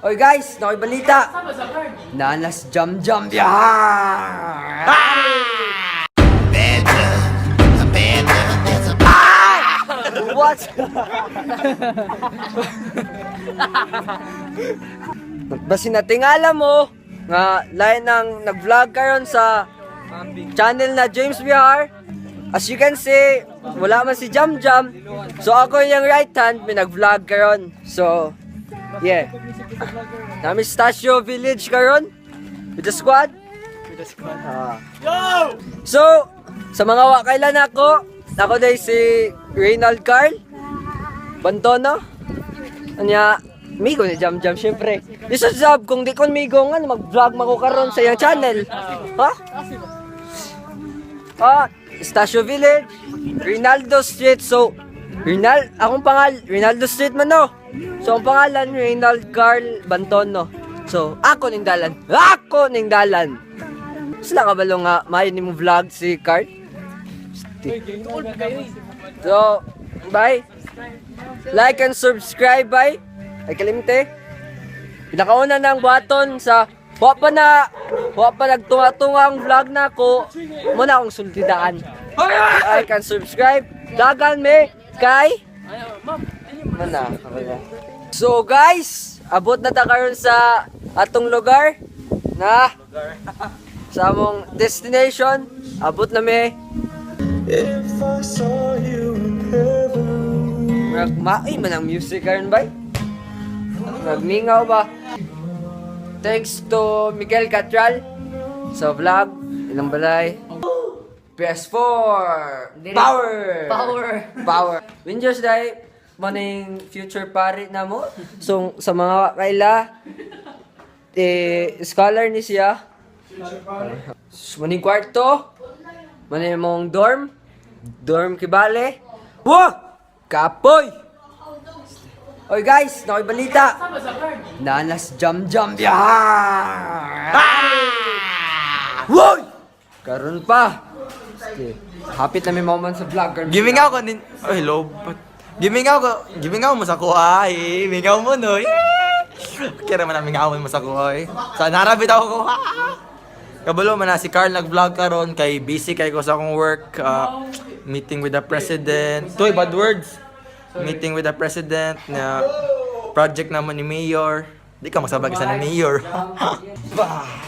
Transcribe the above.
Oy guys, nakibalita. Nanas jam-jam biyahar! What? Basin nating alam mo nga lain ng nag-vlog karon sa channel na James Bihar. As you can see, wala man si Jam Jam. So ako yung right hand, may nag-vlog karon. So, yeah. Nami Stasio Village karon with the squad. So, sa mga wakailan ako day si Reynald Carl Bantono. Anya, migo ni Jam Jam syempre. Isa job kung di kon migo nga mag-vlog mako karon sa iyang channel. Ha? Stasio Village, Rinaldo Street. So, akong Rinaldo Street man no. So, ang pangalan Reynald Carl Bantono. So, ako ning dalan. Sila kabalo nga mayo nimo vlog si Carl. So, bye. Like and subscribe, bye. Ay kalimte. Pinakauna ng button sa wa pa nagtunga-tunga ang vlog na ko. Muna akong sultidaan. Like and subscribe. Dagan me kay Mana. So guys, abot na ta karon sa atong lugar na sa among destination. Abot na me. If I saw you in heaven. Nagmaay man ang music karon bay. Nagmingaw ba? Thanks to Miguel Catral sa vlog ilang balay. PS4 Power Windows day maning future pare na mo. So sa mga kaila scholar ni siya. Maning kwarto. Maning mong dorm kibale. Wah! Kapoy! Oy guys, nakibalita. Nanas jam-jam biyahar! Woy! Karon pa. Sige. Hapit na may moment sa vlog. Giving out ko din. Oh, hello. Giving out mo sa kuha. Mingaw mo no. Kaya naman namin awon mo sa kuha. Sa narabit ako kuha. Kabalo man na si Carl nag-vlog karon kay busy kay ko sa akong work. Meeting with the president. Toy bad words. Meeting with the president na project naman ni Mayor. Di ka masabag sa ni Mayor. Bah!